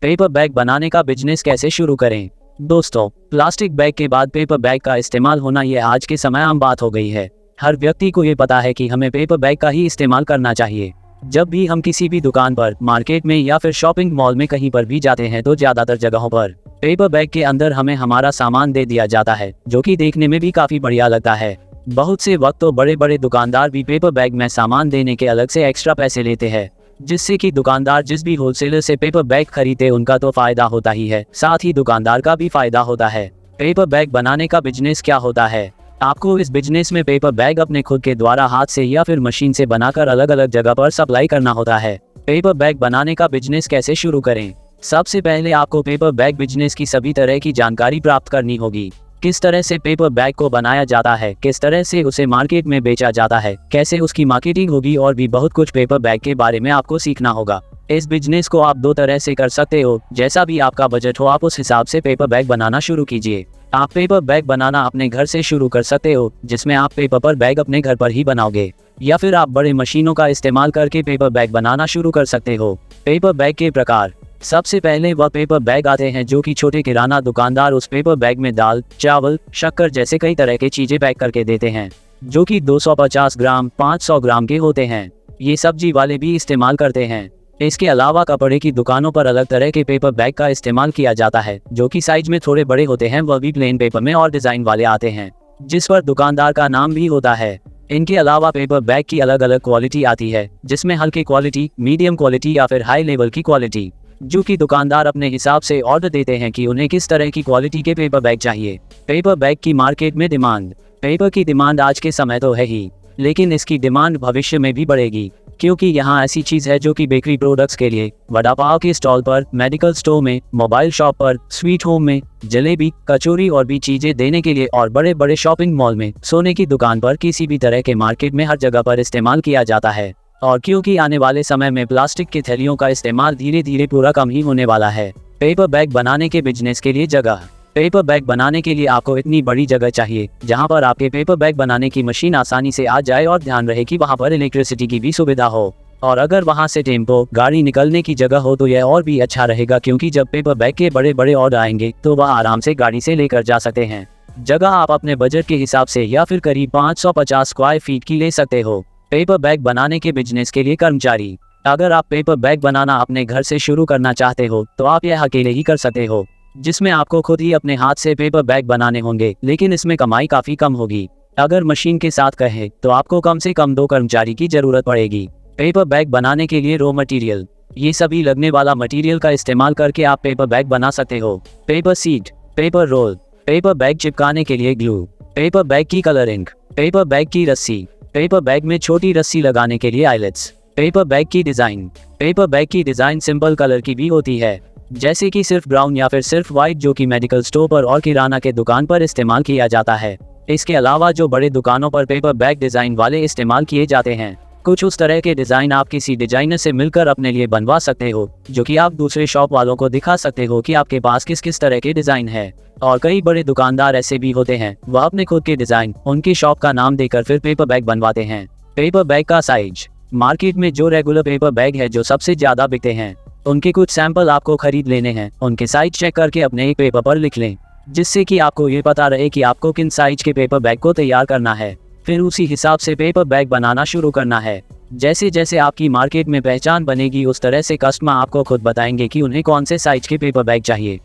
Paper bag बनाने का business कैसे शुरू करें। दोस्तों, प्लास्टिक बैग के बाद पेपर बैग का इस्तेमाल होना ये आज के समय आम बात हो गई है। हर व्यक्ति को ये पता है कि हमें पेपर बैग का ही इस्तेमाल करना चाहिए। जब भी हम किसी भी दुकान पर, मार्केट में या फिर शॉपिंग मॉल में कहीं पर भी जाते हैं तो ज्यादातर जगहों पर पेपर बैग के अंदर हमें हमारा सामान दे दिया जाता है, जो कि देखने में भी काफी बढ़िया लगता है। बहुत से वक्त तो बड़े बड़े दुकानदार भी पेपर बैग में सामान देने के अलग से एक्स्ट्रा पैसे लेते हैं, जिससे कि दुकानदार जिस भी होलसेलर से पेपर बैग खरीदे उनका तो फायदा होता ही है, साथ ही दुकानदार का भी फायदा होता है। पेपर बैग बनाने का बिजनेस क्या होता है। आपको इस बिजनेस में पेपर बैग अपने खुद के द्वारा हाथ से या फिर मशीन से बनाकर अलग अलग जगह पर सप्लाई करना होता है। पेपर बैग बनाने का बिजनेस कैसे शुरू करें। सबसे पहले आपको पेपर बैग बिजनेस की सभी तरह की जानकारी प्राप्त करनी होगी। किस तरह से पेपर बैग को बनाया जाता है, किस तरह से उसे मार्केट में बेचा जाता है, कैसे उसकी मार्केटिंग होगी और भी बहुत कुछ पेपर बैग के बारे में आपको सीखना होगा। इस बिजनेस को आप दो तरह से कर सकते हो, जैसा भी आपका बजट हो आप उस हिसाब से पेपर बैग बनाना शुरू कीजिए। आप पेपर बैग बनाना अपने घर से शुरू कर सकते हो, जिसमें आप पेपर बैग अपने घर पर ही बनाओगे, या फिर आप बड़े मशीनों का इस्तेमाल करके पेपर बैग बनाना शुरू कर सकते हो। पेपर बैग के प्रकार। सबसे पहले वह पेपर बैग आते हैं जो कि छोटे किराना दुकानदार उस पेपर बैग में दाल, चावल, शक्कर जैसे कई तरह के चीजें पैक करके देते हैं, जो कि 250 ग्राम, 500 ग्राम के होते हैं। ये सब्जी वाले भी इस्तेमाल करते हैं। इसके अलावा कपड़े की दुकानों पर अलग तरह के पेपर बैग का इस्तेमाल किया जाता है, जो कि साइज में थोड़े बड़े होते हैं। वह भी प्लेन पेपर में और डिजाइन वाले आते हैं, जिस पर दुकानदार का नाम भी होता है। इनके अलावा पेपर बैग की अलग अलग क्वालिटी आती है, जिसमें हल्की क्वालिटी, मीडियम क्वालिटी या फिर हाई लेवल की क्वालिटी, जो कि दुकानदार अपने हिसाब से ऑर्डर देते हैं कि उन्हें किस तरह की क्वालिटी के पेपर बैग चाहिए। पेपर बैग की मार्केट में डिमांड। पेपर की डिमांड आज के समय तो है ही, लेकिन इसकी डिमांड भविष्य में भी बढ़ेगी, क्योंकि यहाँ ऐसी चीज है जो कि बेकरी प्रोडक्ट्स के लिए, वड़ा पाव के स्टॉल पर, मेडिकल स्टोर में, मोबाइल शॉप पर, स्वीट होम में, जलेबी, कचौरी और भी चीजें देने के लिए, और बड़े बड़े शॉपिंग मॉल में, सोने की दुकान पर, किसी भी तरह के मार्केट में हर जगह पर इस्तेमाल किया जाता है। और क्योंकि आने वाले समय में प्लास्टिक की थैलियों का इस्तेमाल धीरे धीरे पूरा कम ही होने वाला है। पेपर बैग बनाने के बिजनेस के लिए जगह। पेपर बैग बनाने के लिए आपको इतनी बड़ी जगह चाहिए जहां पर आपके पेपर बैग बनाने की मशीन आसानी से आ जाए, और ध्यान रहे कि वहां पर इलेक्ट्रिसिटी की भी सुविधा हो। और अगर वहां से टेम्पो, गाड़ी निकलने की जगह हो तो यह और भी अच्छा रहेगा, क्योंकि जब पेपर बैग के बड़े बड़े ऑर्डर आएंगे तो वह आराम से गाड़ी से लेकर जा सकते हैं। जगह आप अपने बजट के हिसाब से या फिर करीब 550 स्क्वायर फीट की ले सकते हो। पेपर बैग बनाने के बिजनेस के लिए कर्मचारी। अगर आप पेपर बैग बनाना अपने घर से शुरू करना चाहते हो तो आप यह अकेले ही कर सकते हो, जिसमें आपको खुद ही अपने हाथ से पेपर बैग बनाने होंगे, लेकिन इसमें कमाई काफी कम होगी। अगर मशीन के साथ कहें तो आपको कम से कम 2 कर्मचारी की जरूरत पड़ेगी। पेपर बैग बनाने के लिए रॉ मटेरियल। ये सभी लगने वाला मटेरियल का इस्तेमाल करके आप पेपर बैग बना सकते हो। Paper sheet, paper roll, paper bag चिपकाने के लिए ग्लू, पेपर बैग की कलरिंग, पेपर बैग की रस्सी, पेपर बैग में छोटी रस्सी लगाने के लिए आइलेट्स, पेपर बैग की डिजाइन। पेपर बैग की डिजाइन सिंपल कलर की भी होती है, जैसे कि सिर्फ ब्राउन या फिर सिर्फ व्हाइट, जो कि मेडिकल स्टोर पर और किराना के दुकान पर इस्तेमाल किया जाता है। इसके अलावा जो बड़े दुकानों पर पेपर बैग डिजाइन वाले इस्तेमाल किए जाते हैं, कुछ उस तरह के डिजाइन आप किसी डिजाइनर से मिलकर अपने लिए बनवा सकते हो, जो कि आप दूसरे शॉप वालों को दिखा सकते हो कि आपके पास किस किस तरह के डिजाइन है। और कई बड़े दुकानदार ऐसे भी होते हैं, वह अपने खुद के डिजाइन उनकी शॉप का नाम देकर फिर पेपर बैग बनवाते हैं। पेपर बैग का साइज। मार्केट में जो रेगुलर पेपर बैग है जो सबसे ज्यादा बिकते हैं, उनके कुछ सैंपल आपको खरीद लेने हैं। उनके साइज चेक करके अपने एक पेपर पर लिख लें, जिससे कि आपको ये पता रहे कि आपको किन साइज के पेपर बैग को तैयार करना है। फिर उसी हिसाब से पेपर बैग बनाना शुरू करना है। जैसे जैसे आपकी मार्केट में पहचान बनेगी, उस तरह से कस्टमर आपको खुद बताएंगे कि उन्हें कौन से साइज के पेपर बैग चाहिए।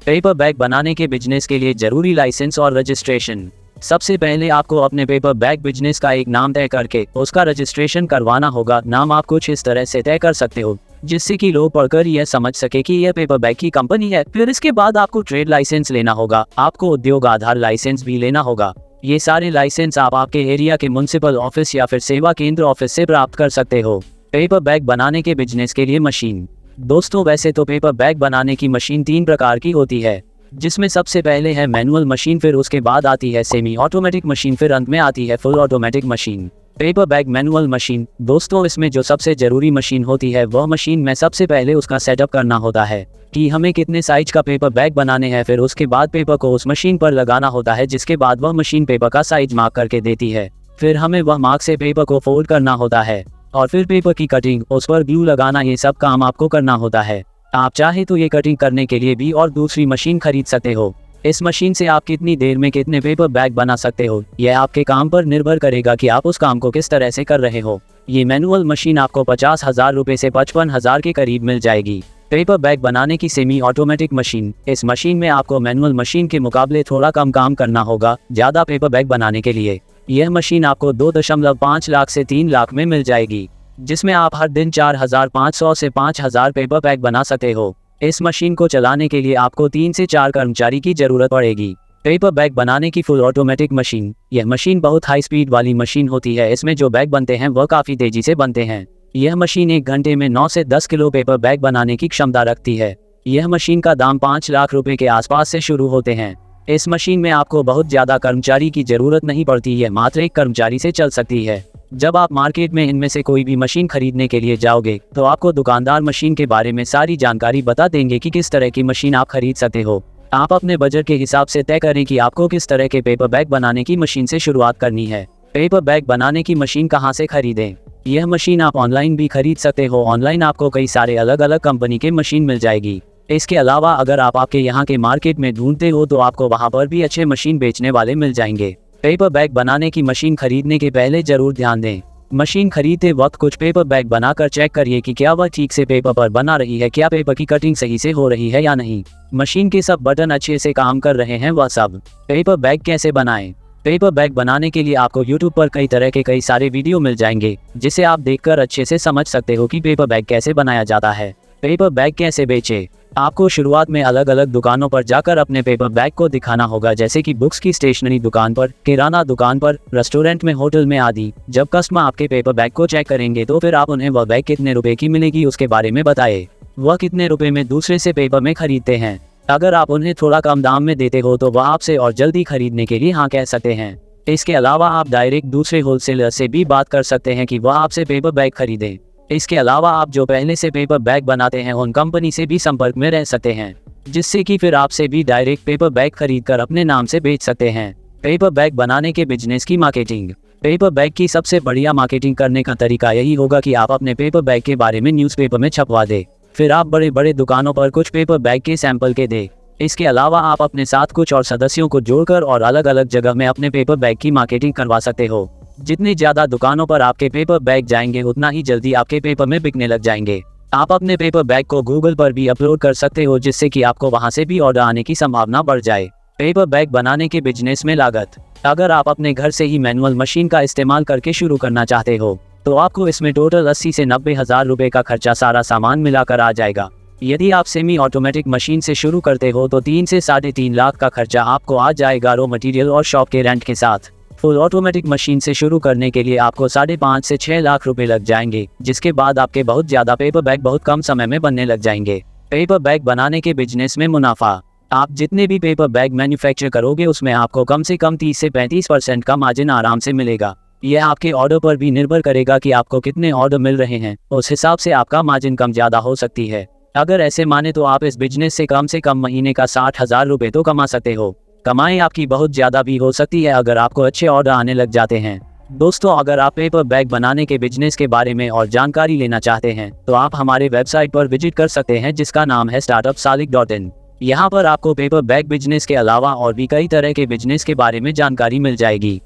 पेपर बैग बनाने के बिजनेस के लिए जरूरी लाइसेंस और रजिस्ट्रेशन। सबसे पहले आपको अपने पेपर बैग बिजनेस का एक नाम तय करके उसका रजिस्ट्रेशन करवाना होगा। नाम आप कुछ इस तरह से तय कर सकते हो जिससे कि लोग पढ़कर यह समझ सके कि यह पेपर बैग की कंपनी है। फिर इसके बाद आपको ट्रेड लाइसेंस लेना होगा। आपको उद्योग आधार लाइसेंस भी लेना होगा। ये सारे लाइसेंस आप आपके एरिया के म्युनिसिपल ऑफिस या फिर सेवा केंद्र ऑफिस से प्राप्त कर सकते हो। पेपर बैग बनाने के बिजनेस के लिए मशीन। दोस्तों, वैसे तो पेपर बैग बनाने की मशीन 3 प्रकार की होती है, जिसमें सबसे पहले है मैनुअल मशीन, फिर उसके बाद आती है सेमी ऑटोमेटिक मशीन, फिर अंत में आती है full automatic machine. Paper bag manual machine. दोस्तों, इसमें जो सबसे जरूरी मशीन होती है वह मशीन में सबसे पहले उसका सेटअप करना होता है कि हमें कितने साइज का पेपर बैग बनाने हैं। फिर उसके बाद पेपर को उस मशीन पर लगाना होता है, जिसके बाद वह मशीन पेपर का साइज मार्क करके देती है। फिर हमें वह मार्क से पेपर को फोल्ड करना होता है और फिर पेपर की कटिंग, उस पर ग्लू लगाना, ये सब काम आपको करना होता है। आप चाहे तो ये कटिंग करने के लिए भी और दूसरी मशीन खरीद सकते हो। इस मशीन से आप कितनी देर में कितने पेपर बैग बना सकते हो, यह आपके काम पर निर्भर करेगा कि आप उस काम को किस तरह से कर रहे हो। ये मैनुअल मशीन आपको 50,000 रुपये से 55,000 के करीब मिल जाएगी। पेपर बैग बनाने की सेमी ऑटोमेटिक मशीन। इस मशीन में आपको मैनुअल मशीन के मुकाबले थोड़ा कम काम करना होगा ज़्यादा पेपर बैग बनाने के लिए। यह मशीन आपको 2.5 लाख से 3 लाख में मिल जाएगी, जिसमें आप हर दिन 4,500 से 5,000 पेपर बैग बना सकते हो। इस मशीन को चलाने के लिए आपको 3 से 4 कर्मचारी की जरूरत पड़ेगी। पेपर बैग बनाने की फुल ऑटोमेटिक मशीन। यह मशीन बहुत हाई स्पीड वाली मशीन होती है। इसमें जो बैग बनते हैं वह काफ़ी तेजी से बनते हैं। यह मशीन 1 घंटे में 9 से 10 किलो पेपर बैग बनाने की क्षमता रखती है। यह मशीन का दाम 5 लाख रुपए के आसपास से शुरू होते हैं। इस मशीन में आपको बहुत ज़्यादा कर्मचारी की जरूरत नहीं पड़ती, यह मात्र 1 कर्मचारी से चल सकती है। जब आप मार्केट में इनमें से कोई भी मशीन खरीदने के लिए जाओगे तो आपको दुकानदार मशीन के बारे में सारी जानकारी बता देंगे कि किस तरह की मशीन आप खरीद सकते हो। आप अपने बजट के हिसाब से तय करें कि आपको किस तरह के पेपर बैग बनाने की मशीन से शुरुआत करनी है। पेपर बैग बनाने की मशीन कहां से खरीदें? यह मशीन आप ऑनलाइन भी खरीद सकते हो। ऑनलाइन आपको कई सारे अलग अलग कंपनी के मशीन मिल जाएगी। इसके अलावा अगर आप आपके यहाँ के मार्केट में ढूंढते हो तो आपको वहाँ पर भी अच्छे मशीन बेचने वाले मिल जाएंगे। पेपर बैग बनाने की मशीन खरीदने के पहले जरूर ध्यान दें, मशीन खरीदते वक्त कुछ पेपर बैग बनाकर चेक करिए कि क्या वह ठीक से पेपर पर बना रही है, क्या पेपर की कटिंग सही से हो रही है या नहीं, मशीन के सब बटन अच्छे से काम कर रहे हैं वह सब। पेपर बैग कैसे बनाएं? पेपर बैग बनाने के लिए आपको YouTube पर कई तरह के कई सारे वीडियो मिल जाएंगे जिसे आप देखकर अच्छे से समझ सकते हो कि पेपर बैग कैसे बनाया जाता है। पेपर बैग कैसे बेचें? आपको शुरुआत में अलग अलग दुकानों पर जाकर अपने पेपर बैग को दिखाना होगा, जैसे कि बुक्स की स्टेशनरी दुकान पर, किराना दुकान पर, रेस्टोरेंट में, होटल में आदि। जब कस्टमर आपके पेपर बैग को चेक करेंगे तो फिर आप उन्हें वह बैग कितने रुपए की मिलेगी उसके बारे में बताएं। वह कितने रुपए में दूसरे से पेपर में खरीदते हैं। अगर आप उन्हें थोड़ा कम दाम में देते हो तो वह आपसे और जल्दी खरीदने के लिए हाँ कह सकते हैं। इसके अलावा आप डायरेक्ट दूसरे होलसेलर से भी बात कर सकते हैं कि वह आपसे पेपर बैग खरीदें। इसके अलावा आप जो पहले से पेपर बैग बनाते हैं उन कंपनी से भी संपर्क में रह सकते हैं, जिससे कि फिर आपसे भी डायरेक्ट पेपर बैग खरीदकर अपने नाम से बेच सकते हैं। पेपर बैग बनाने के बिजनेस की मार्केटिंग। पेपर बैग की सबसे बढ़िया मार्केटिंग करने का तरीका यही होगा कि आप अपने पेपर बैग के बारे में न्यूज़पेपर में छपवा दें। फिर आप बड़े बड़े दुकानों पर कुछ पेपर बैग के सैंपल के दें। इसके अलावा आप अपने साथ कुछ और सदस्यों को जोड़कर और अलग अलग जगह में अपने पेपर बैग की मार्केटिंग करवा सकते हो। जितनी ज़्यादा दुकानों पर आपके पेपर बैग जाएंगे उतना ही जल्दी आपके पेपर में बिकने लग जाएंगे। आप अपने पेपर बैग को गूगल पर भी अपलोड कर सकते हो, जिससे कि आपको वहां से भी ऑर्डर आने की संभावना बढ़ जाए। पेपर बैग बनाने के बिजनेस में लागत। अगर आप अपने घर से ही मैनुअल मशीन का इस्तेमाल करके शुरू करना चाहते हो तो आपको इसमें टोटल 80 से 90 हज़ार रुपये का खर्चा सारा सामान मिलाकर आ जाएगा। यदि आप सेमी ऑटोमेटिक मशीन से शुरू करते हो तो 3 से 3.5 लाख का खर्चा आपको आ जाएगा रॉ मटेरियल और शॉप के रेंट के साथ। फुल ऑटोमेटिक मशीन से शुरू करने के लिए आपको 5.5 से 6 लाख रुपए लग जाएंगे, जिसके बाद आपके बहुत ज़्यादा पेपर बैग बहुत कम समय में बनने लग जाएंगे। पेपर बैग बनाने के बिजनेस में मुनाफा। आप जितने भी पेपर बैग मैन्युफैक्चर करोगे उसमें आपको कम से कम 30 से 35% का मार्जिन आराम से मिलेगा। यह आपके ऑर्डर पर भी निर्भर करेगा कि आपको कितने ऑर्डर मिल रहे हैं, उस हिसाब से आपका मार्जिन कम ज़्यादा हो सकती है। अगर ऐसे माने तो आप इस बिजनेस से कम महीने का 60,000 रुपये तो कमा सकते हो। कमाई आपकी बहुत ज़्यादा भी हो सकती है अगर आपको अच्छे ऑर्डर आने लग जाते हैं। दोस्तों, अगर आप पेपर बैग बनाने के बिजनेस के बारे में और जानकारी लेना चाहते हैं तो आप हमारे वेबसाइट पर विजिट कर सकते हैं, जिसका नाम है startupsalik.in। यहाँ पर आपको पेपर बैग बिजनेस के अलावा और भी कई तरह के बिजनेस के बारे में जानकारी मिल जाएगी।